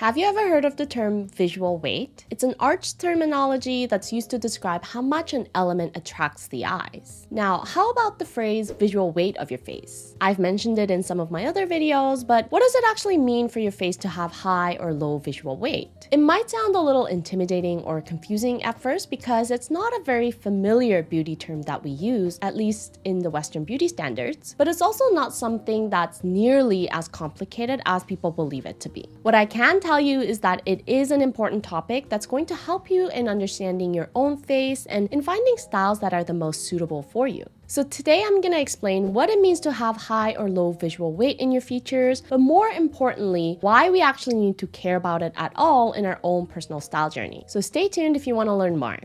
Have you ever heard of the term visual weight? It's an arch terminology that's used to describe how much an element attracts the eyes. Now, how about the phrase visual weight of your face? I've mentioned it in some of my other videos, but what does it actually mean for your face to have high or low visual weight? It might sound a little intimidating or confusing at first because it's not a very familiar beauty term that we use, at least in the Western beauty standards, but it's also not something that's nearly as complicated as people believe it to be. What I can tell you is that it is an important topic that's going to help you in understanding your own face and in finding styles that are the most suitable for you. So today I'm going to explain what it means to have high or low visual weight in your features, but more importantly, why we actually need to care about it at all in our own personal style journey. So stay tuned if you want to learn more.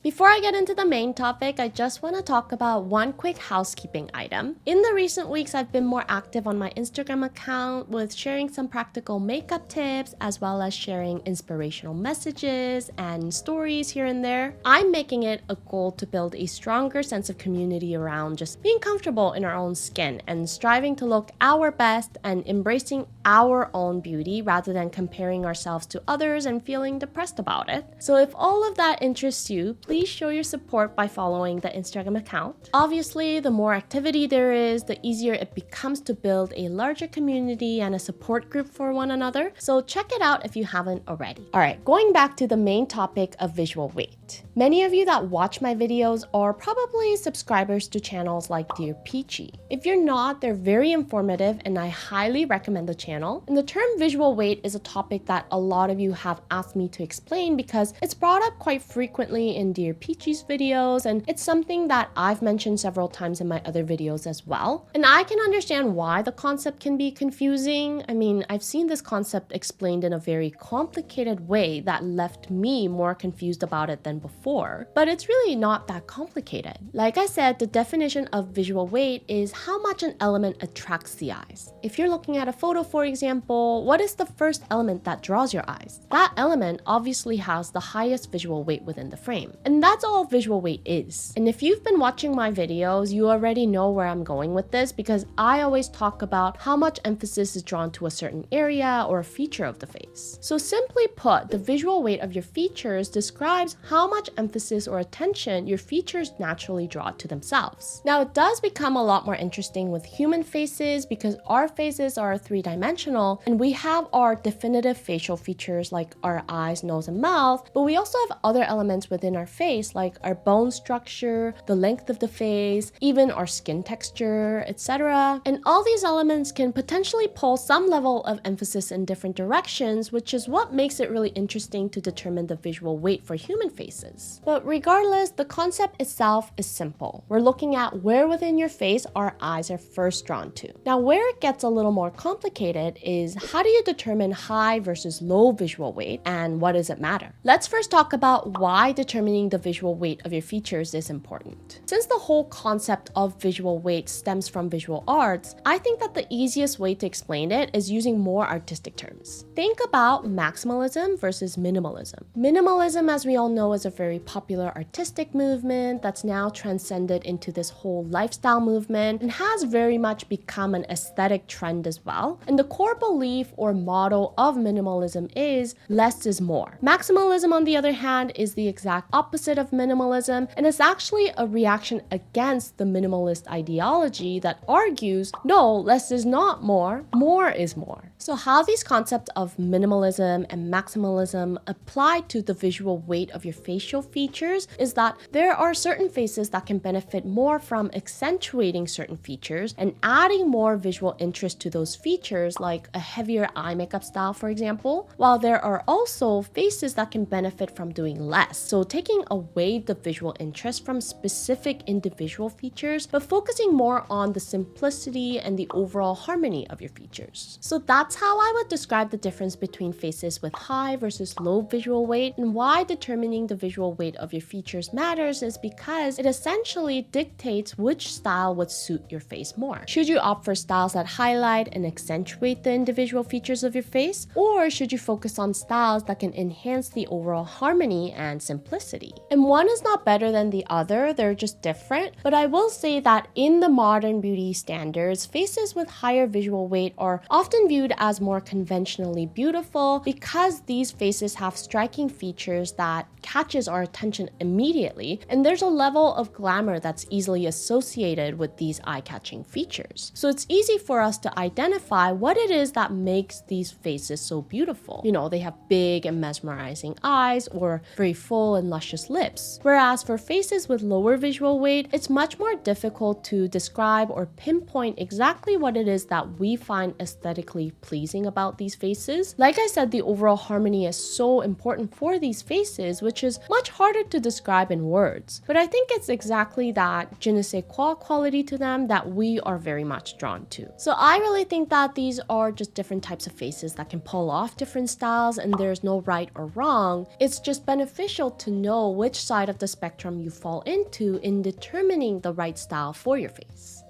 Before I get into the main topic, I just want to talk about one quick housekeeping item. In the recent weeks, I've been more active on my Instagram account with sharing some practical makeup tips as well as sharing inspirational messages and stories here and there. I'm making it a goal to build a stronger sense of community around just being comfortable in our own skin and striving to look our best and embracing our own beauty rather than comparing ourselves to others and feeling depressed about it. So if all of that interests you, please show your support by following the Instagram account. Obviously, the more activity there is, the easier it becomes to build a larger community and a support group for one another. So check it out if you haven't already. All right, going back to the main topic of visual weight. Many of you that watch my videos are probably subscribers to channels like Dear Peachy. If you're not, they're very informative and I highly recommend the channel. And the term visual weight is a topic that a lot of you have asked me to explain because it's brought up quite frequently in Dear Peachy's videos, and it's something that I've mentioned several times in my other videos as well. And I can understand why the concept can be confusing. I mean, I've seen this concept explained in a very complicated way that left me more confused about it than before, but it's really not that complicated. Like I said, the definition of visual weight is how much an element attracts the eyes. If you're looking at a photo, for example, what is the first element that draws your eyes? That element obviously has the highest visual weight within the frame. And that's all visual weight is. And if you've been watching my videos, you already know where I'm going with this because I always talk about how much emphasis is drawn to a certain area or a feature of the face. So simply put, the visual weight of your features describes how much emphasis or attention your features naturally draw to themselves. Now, it does become a lot more interesting with human faces because our faces are three-dimensional and we have our definitive facial features like our eyes, nose, and mouth, but we also have other elements within our face like our bone structure, the length of the face, even our skin texture, etc. And all these elements can potentially pull some level of emphasis in different directions, which is what makes it really interesting to determine the visual weight for human faces. But regardless, the concept itself is simple. We're looking at where within your face our eyes are first drawn to. Now, where it gets a little more complicated is how do you determine high versus low visual weight and what does it matter? Let's first talk about why determining the visual weight of your features is important. Since the whole concept of visual weight stems from visual arts, I think that the easiest way to explain it is using more artistic terms. Think about maximalism versus minimalism. Minimalism, as we all know, is a very popular artistic movement that's now transcended into this whole lifestyle movement and has very much become an aesthetic trend as well. And the core belief or motto of minimalism is less is more. Maximalism, on the other hand, is the exact opposite of minimalism, and it's actually a reaction against the minimalist ideology that argues, no, less is not more is more. So how these concepts of minimalism and maximalism apply to the visual weight of your facial features is that there are certain faces that can benefit more from accentuating certain features and adding more visual interest to those features, like a heavier eye makeup style, for example, while there are also faces that can benefit from doing less. So taking away the visual interest from specific individual features, but focusing more on the simplicity and the overall harmony of your features. So that's how I would describe the difference between faces with high versus low visual weight, and why determining the visual weight of your features matters is because it essentially dictates which style would suit your face more. Should you opt for styles that highlight and accentuate the individual features of your face, or should you focus on styles that can enhance the overall harmony and simplicity? And one is not better than the other, they're just different. But I will say that in the modern beauty standards, faces with higher visual weight are often viewed as more conventionally beautiful because these faces have striking features that catches our attention immediately, and there's a level of glamour that's easily associated with these eye-catching features. So it's easy for us to identify what it is that makes these faces so beautiful. You know, they have big and mesmerizing eyes or very full and luscious lips. Whereas for faces with lower visual weight, it's much more difficult to describe or pinpoint exactly what it is that we find aesthetically pleasing about these faces. Like I said, the overall harmony is so important for these faces, which is much harder to describe in words. But I think it's exactly that je ne sais quoi quality to them that we are very much drawn to. So I really think that these are just different types of faces that can pull off different styles, and there's no right or wrong. It's just beneficial to know which side of the spectrum you fall into in determining the right style for your face.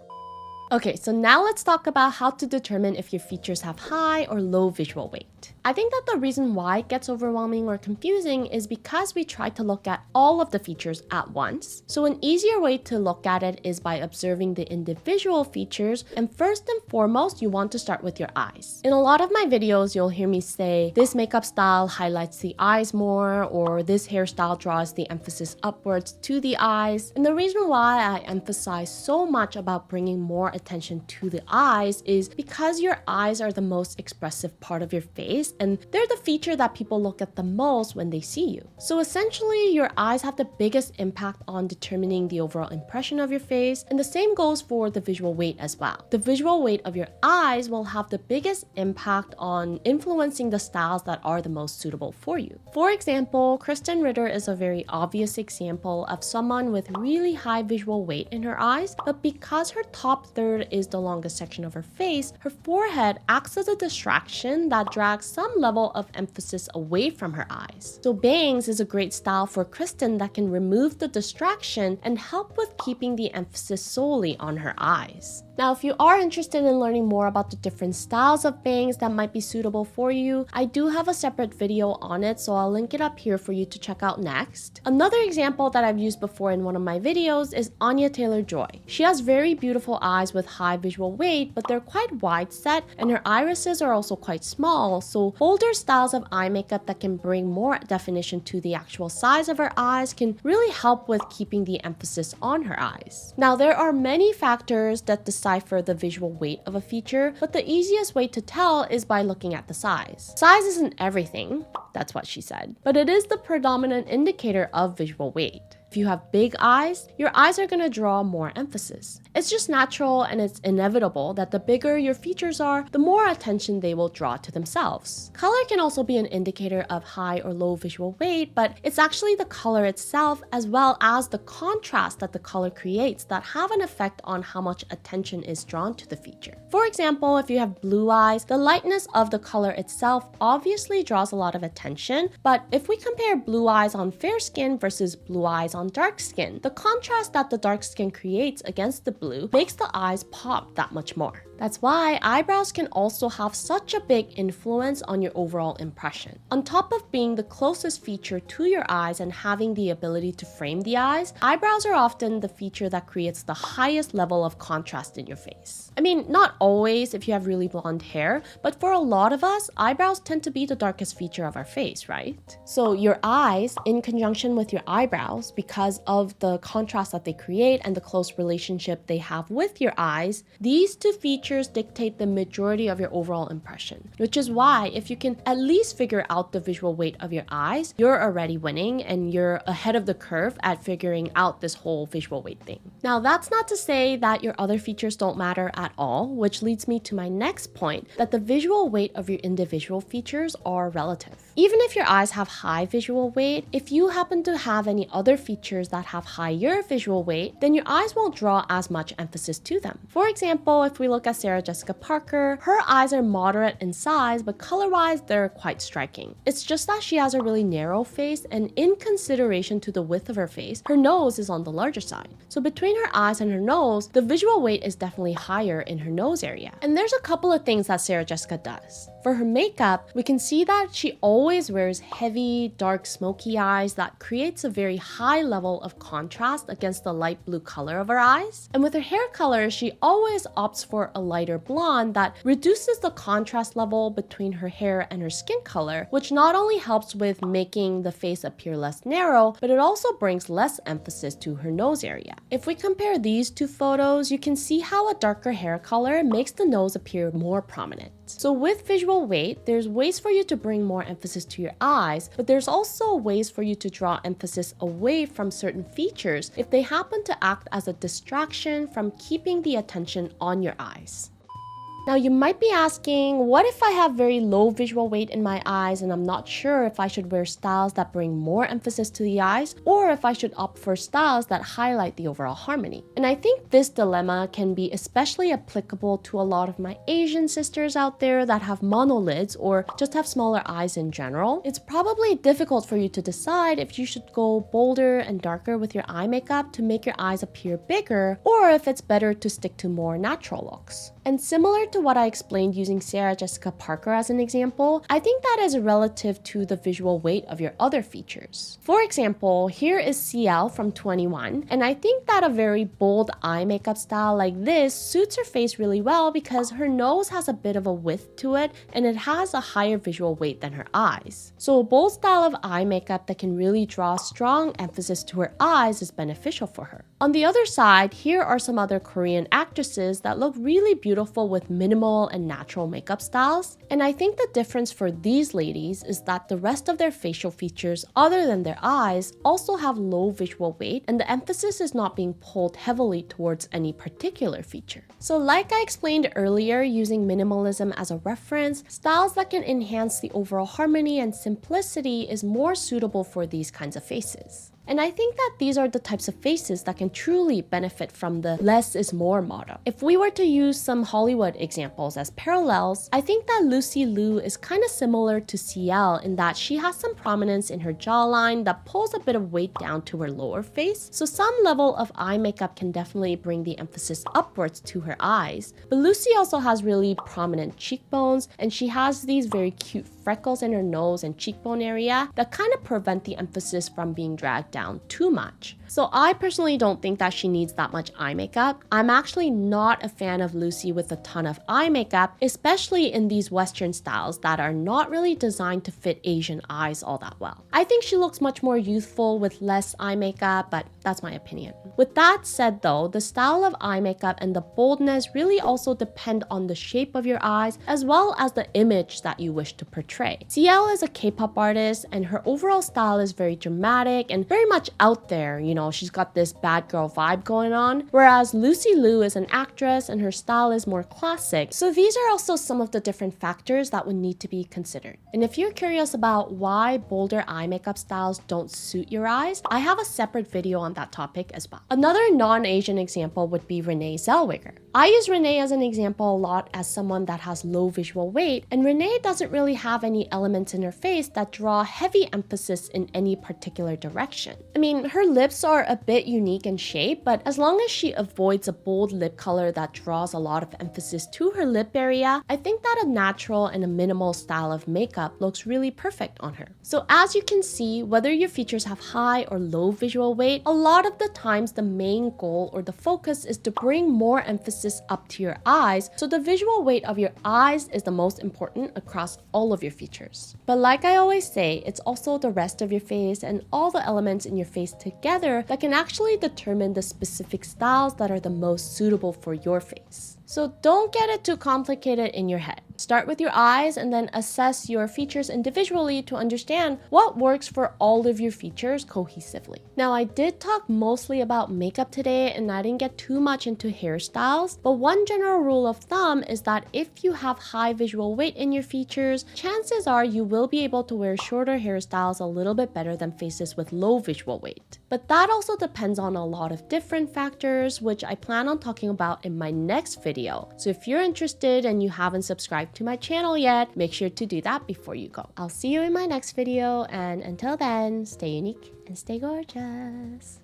Okay, so now let's talk about how to determine if your features have high or low visual weight. I think that the reason why it gets overwhelming or confusing is because we try to look at all of the features at once. So an easier way to look at it is by observing the individual features, and first and foremost, you want to start with your eyes. In a lot of my videos, you'll hear me say, this makeup style highlights the eyes more, or this hairstyle draws the emphasis upwards to the eyes. And the reason why I emphasize so much about bringing more attention to the eyes is because your eyes are the most expressive part of your face, and they're the feature that people look at the most when they see you. So essentially, your eyes have the biggest impact on determining the overall impression of your face, and the same goes for the visual weight as well. The visual weight of your eyes will have the biggest impact on influencing the styles that are the most suitable for you. For example, Kristen Ritter is a very obvious example of someone with really high visual weight in her eyes, but because her top third is the longest section of her face, her forehead acts as a distraction that drags some level of emphasis away from her eyes. So bangs is a great style for Kristen that can remove the distraction and help with keeping the emphasis solely on her eyes. Now, if you are interested in learning more about the different styles of bangs that might be suitable for you, I do have a separate video on it, so I'll link it up here for you to check out next. Another example that I've used before in one of my videos is Anya Taylor-Joy. She has very beautiful eyes with high visual weight, but they're quite wide set, and her irises are also quite small, so bolder styles of eye makeup that can bring more definition to the actual size of her eyes can really help with keeping the emphasis on her eyes. Now, there are many factors that decipher the visual weight of a feature, but the easiest way to tell is by looking at the size. Size isn't everything, that's what she said, but it is the predominant indicator of visual weight. If you have big eyes, your eyes are going to draw more emphasis. It's just natural and it's inevitable that the bigger your features are, the more attention they will draw to themselves. Color can also be an indicator of high or low visual weight, but it's actually the color itself as well as the contrast that the color creates that have an effect on how much attention is drawn to the feature. For example, if you have blue eyes, the lightness of the color itself obviously draws a lot of attention, but if we compare blue eyes on fair skin versus blue eyes on dark skin, the contrast that the dark skin creates against the blue makes the eyes pop that much more. That's why eyebrows can also have such a big influence on your overall impression. On top of being the closest feature to your eyes and having the ability to frame the eyes, eyebrows are often the feature that creates the highest level of contrast in your face. I mean, not always if you have really blonde hair, but for a lot of us, eyebrows tend to be the darkest feature of our face, right? So your eyes, in conjunction with your eyebrows, because of the contrast that they create and the close relationship they have with your eyes, these two features dictate the majority of your overall impression, which is why if you can at least figure out the visual weight of your eyes, you're already winning and you're ahead of the curve at figuring out this whole visual weight thing. Now, that's not to say that your other features don't matter at all, which leads me to my next point, that the visual weight of your individual features are relative. Even if your eyes have high visual weight, if you happen to have any other features that have higher visual weight, then your eyes won't draw as much emphasis to them. For example, if we look at Sarah Jessica Parker, her eyes are moderate in size, but color-wise, they're quite striking. It's just that she has a really narrow face, and in consideration to the width of her face, her nose is on the larger side. So between her eyes and her nose, the visual weight is definitely higher in her nose area. And there's a couple of things that Sarah Jessica does. For her makeup, we can see that she always wears heavy, dark, smoky eyes that creates a very high level of contrast against the light blue color of her eyes. And with her hair color, she always opts for a lighter blonde that reduces the contrast level between her hair and her skin color, which not only helps with making the face appear less narrow, but it also brings less emphasis to her nose area. If we compare these two photos, you can see how a darker hair color makes the nose appear more prominent. So with visual weight, there's ways for you to bring more emphasis to your eyes, but there's also ways for you to draw emphasis away from certain features if they happen to act as a distraction from keeping the attention on your eyes. Now you might be asking, what if I have very low visual weight in my eyes and I'm not sure if I should wear styles that bring more emphasis to the eyes, or if I should opt for styles that highlight the overall harmony? And I think this dilemma can be especially applicable to a lot of my Asian sisters out there that have monolids or just have smaller eyes in general. It's probably difficult for you to decide if you should go bolder and darker with your eye makeup to make your eyes appear bigger, or if it's better to stick to more natural looks. And similar to what I explained using Sarah Jessica Parker as an example, I think that is relative to the visual weight of your other features. For example, here is CL from 21, and I think that a very bold eye makeup style like this suits her face really well because her nose has a bit of a width to it and it has a higher visual weight than her eyes. So a bold style of eye makeup that can really draw strong emphasis to her eyes is beneficial for her. On the other side, here are some other Korean actresses that look really beautiful with minimal and natural makeup styles. And I think the difference for these ladies is that the rest of their facial features other than their eyes also have low visual weight, and the emphasis is not being pulled heavily towards any particular feature. So like I explained earlier, using minimalism as a reference, styles that can enhance the overall harmony and simplicity is more suitable for these kinds of faces. And I think that these are the types of faces that can truly benefit from the less is more motto. If we were to use some Hollywood examples as parallels, I think that Lucy Liu is kind of similar to CL in that she has some prominence in her jawline that pulls a bit of weight down to her lower face. So some level of eye makeup can definitely bring the emphasis upwards to her eyes. But Lucy also has really prominent cheekbones, and she has these very cute freckles in her nose and cheekbone area that kind of prevent the emphasis from being dragged down too much. So I personally don't think that she needs that much eye makeup. I'm actually not a fan of Lucy with a ton of eye makeup, especially in these Western styles that are not really designed to fit Asian eyes all that well. I think she looks much more youthful with less eye makeup, but that's my opinion. With that said though, the style of eye makeup and the boldness really also depend on the shape of your eyes as well as the image that you wish to portray. CL is a K-pop artist and her overall style is very dramatic and very much out there, she's got this bad girl vibe going on, whereas Lucy Liu is an actress and her style is more classic. So these are also some of the different factors that would need to be considered. And if you're curious about why bolder eye makeup styles don't suit your eyes, I have a separate video on that topic as well. Another non-Asian example would be Renee Zellweger. I use Renee as an example a lot as someone that has low visual weight, and Renee doesn't really have any elements in her face that draw heavy emphasis in any particular direction. I mean, her lips are a bit unique in shape, but as long as she avoids a bold lip color that draws a lot of emphasis to her lip area, I think that a natural and a minimal style of makeup looks really perfect on her. So as you can see, whether your features have high or low visual weight, a lot of the times the main goal or the focus is to bring more emphasis up to your eyes, so the visual weight of your eyes is the most important across all of your features. But like I always say, it's also the rest of your face and all the elements in your face together that can actually determine the specific styles that are the most suitable for your face. So don't get it too complicated in your head. Start with your eyes and then assess your features individually to understand what works for all of your features cohesively. Now, I did talk mostly about makeup today and I didn't get too much into hairstyles, but one general rule of thumb is that if you have high visual weight in your features, chances are you will be able to wear shorter hairstyles a little bit better than faces with low visual weight. But that also depends on a lot of different factors, which I plan on talking about in my next video. So if you're interested and you haven't subscribed to my channel yet, make sure to do that before you go. I'll see you in my next video, and until then, stay unique and stay gorgeous.